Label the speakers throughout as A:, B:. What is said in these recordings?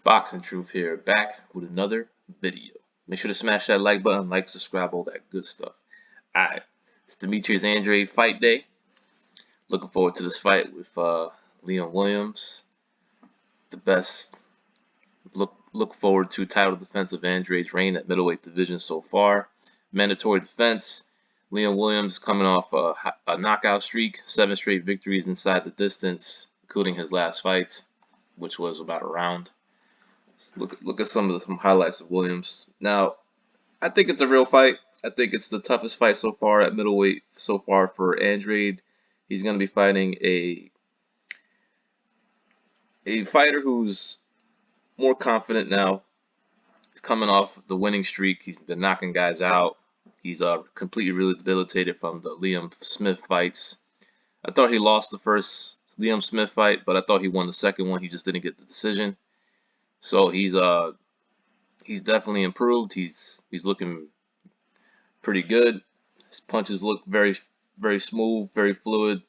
A: Boxing Truth here, back with another video. Make sure to smash that like button, like, subscribe, all that good stuff. Alright, it's Demetrius Andrade fight day. Looking forward to this fight with Liam Williams. The best. Look forward to title defense of Andrade's reign at middleweight division so far. Mandatory defense. Liam Williams coming off a knockout streak, 7 straight victories inside the distance, including his last fight, which was about a round. Look at some highlights of Williams. Now, I think it's a real fight. I think it's the toughest fight so far at middleweight so far for Andrade. He's going to be fighting a fighter who's more confident now. He's coming off the winning streak. He's been knocking guys out. He's completely rehabilitated from the Liam Smith fights. I thought he lost the first Liam Smith fight, but I thought he won the second one. He just didn't get the decision. So he's definitely improved. He's looking pretty good. His punches look very smooth, very fluid,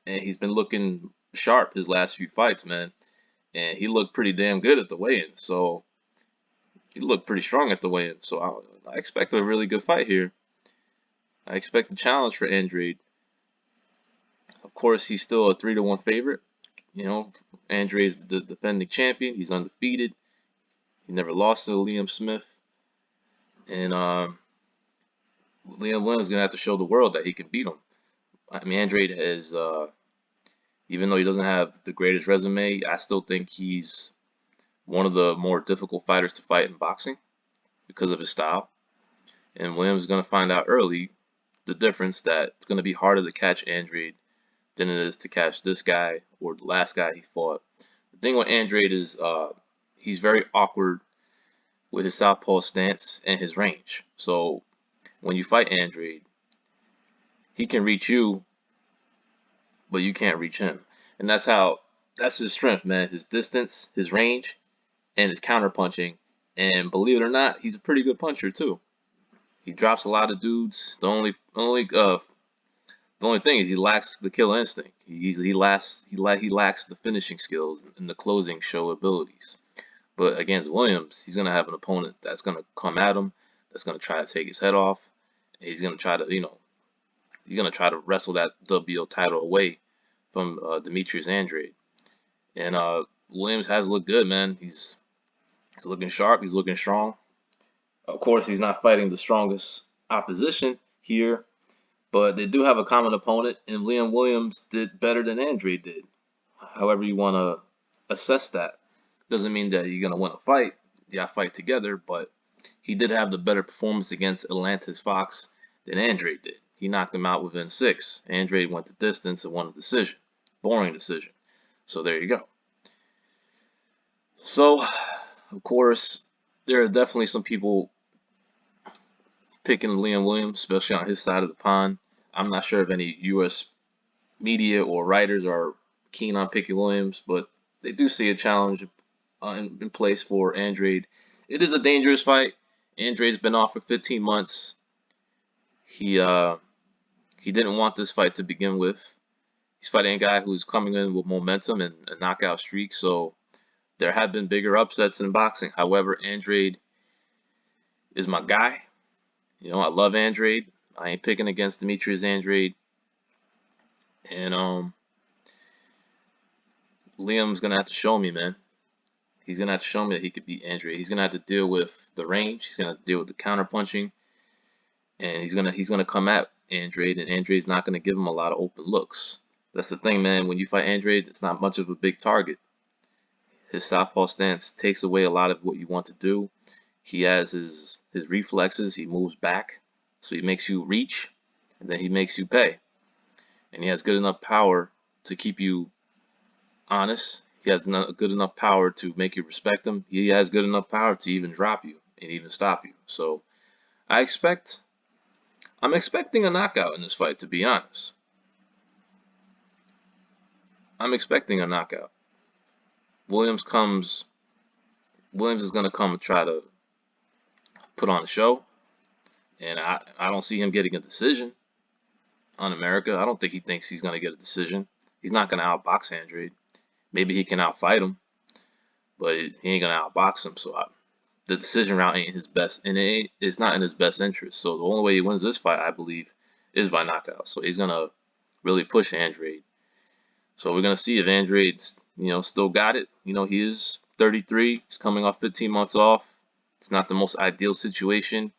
A: and he's been looking sharp his last few fights, man. And he looked pretty damn good at the weigh-in. So he looked pretty strong at the weigh-in. So I expect a really good fight here. I expect a challenge for Andrade. Of course, he's still a 3-1 favorite. You know, Andrade's the defending champion. He's undefeated. He never lost to Liam Smith. And Liam Williams is going to have to show the world that he can beat him. I mean, Andrade has, even though he doesn't have the greatest resume, I still think he's one of the more difficult fighters to fight in boxing because of his style. And Williams is going to find out early the difference, that it's going to be harder to catch Andrade than it is to catch this guy or the last guy he fought. The thing with Andrade is he's very awkward with his southpaw stance and his range. So when you fight Andrade, he can reach you, but you can't reach him. And that's his strength, man. His distance, his range, and his counter punching. And believe it or not, he's a pretty good puncher too. He drops a lot of dudes. The only thing is he lacks the kill instinct. He lacks the finishing skills and the closing show abilities. But against Williams, he's gonna have an opponent that's gonna come at him, that's gonna try to take his head off. And he's gonna try to, he's gonna try to wrestle that WBO title away from Demetrius Andrade. And Williams has looked good, man. He's looking sharp. He's looking strong. Of course, he's not fighting the strongest opposition here, but they do have a common opponent, and Liam Williams did better than Andrade did. However you want to assess that. Doesn't mean that you're going to win a fight. Yeah, fight together, but he did have the better performance against Atlantis Fox than Andrade did. He knocked him out within 6. Andrade went the distance and won the decision. Boring decision. So there you go. So, of course, there are definitely some people picking Liam Williams, especially on his side of the pond. I'm not sure if any U.S. media or writers are keen on picking Williams, but they do see a challenge in place for Andrade. It is a dangerous fight. Andrade's been off for 15 months. He didn't want this fight to begin with. He's fighting a guy who's coming in with momentum and a knockout streak, so there have been bigger upsets in boxing. However, Andrade is my guy. I love Andrade. I ain't picking against Demetrius Andrade. And Liam's gonna have to show me, man. He's gonna have to show me that he could beat Andrade. He's gonna have to deal with the range. He's gonna have to deal with the counter punching, and he's gonna come at Andrade, and Andrade's not gonna give him a lot of open looks. That's the thing, man. When you fight Andrade, it's not much of a big target. His southpaw stance takes away a lot of what you want to do. He has his reflexes. He moves back, so he makes you reach, and then he makes you pay. And he has good enough power to keep you honest. He has good enough power to make you respect him. He has good enough power to even drop you and even stop you. So I'm expecting a knockout in this fight, to be honest. I'm expecting a knockout. Williams is going to come and try to put on a show. And I don't see him getting a decision on America. I don't think he thinks he's going to get a decision. He's not going to outbox Andrade. Maybe he can outfight him. but he ain't gonna outbox him. So the decision round ain't his best, and it's not in his best interest. So the only way he wins this fight, I believe, is by knockout. So he's gonna really push Andrade. So we're gonna see if Andrade's, still got it. He is 33. He's coming off 15 months off. It's not the most ideal situation,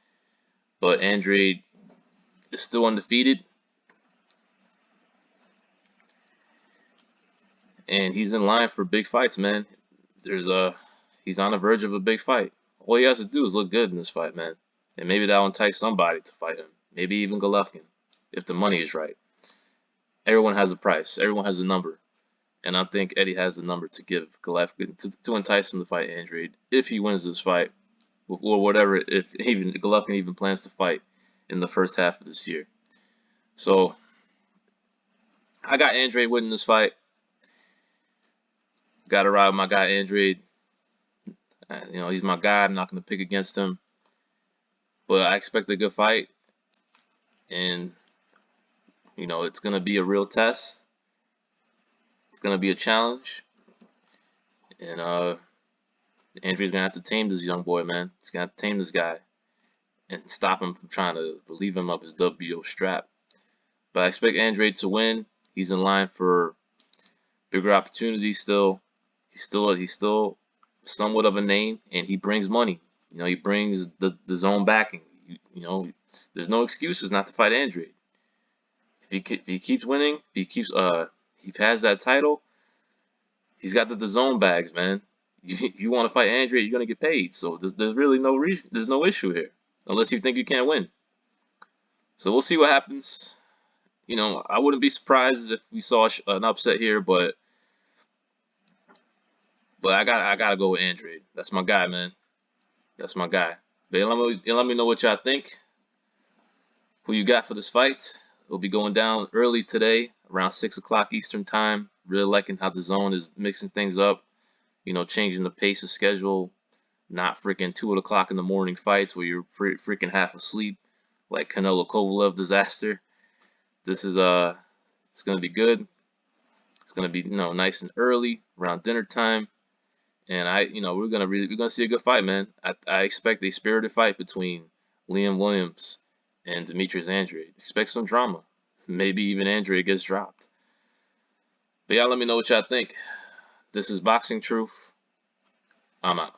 A: but Andrade is still undefeated, and he's in line for big fights, man. He's on the verge of a big fight. All he has to do is look good in this fight, man, and maybe that'll entice somebody to fight him. Maybe even Golovkin, if the money is right. Everyone has a price. Everyone has a number. And I think Eddie has the number to give Golovkin to entice him to fight Andrade if he wins this fight, or whatever. If even Golovkin even plans to fight in the first half of this year. So I got Andrade winning this fight. Got to ride with my guy Andrade. He's my guy. I'm not going to pick against him, but I expect a good fight, and it's going to be a real test. It's going to be a challenge, and Andrew's gonna have to tame this young boy, man. He's gonna have to tame this guy and stop him from trying to relieve him of his WBO strap. But I expect Andrade to win. He's in line for bigger opportunities still. He's still somewhat of a name, and he brings money. He brings the zone backing. There's no excuses not to fight Andrade. If he keeps winning, he has that title. He's got the zone bags, man. You want to fight Andrade, you're gonna get paid. So there's really there's no issue here, unless you think you can't win. So we'll see what happens. I wouldn't be surprised if we saw an upset here, but I gotta go with Andrade. That's my guy, man. That's my guy. But let me know what y'all think. Who you got for this fight? It'll be going down early today, around 6 o'clock Eastern time. Really liking how the zone is mixing things up. Changing the pace of schedule. Not freaking 2 o'clock in the morning fights where you're freaking half asleep, like Canelo Kovalev disaster. This is it's gonna be good. It's gonna be nice and early around dinner time, and we're gonna see a good fight, man. I expect a spirited fight between Liam Williams and Demetrius Andrade. Expect some drama. Maybe even Andrade gets dropped. But yeah, let me know what y'all think. This is Boxing Truth. I'm out.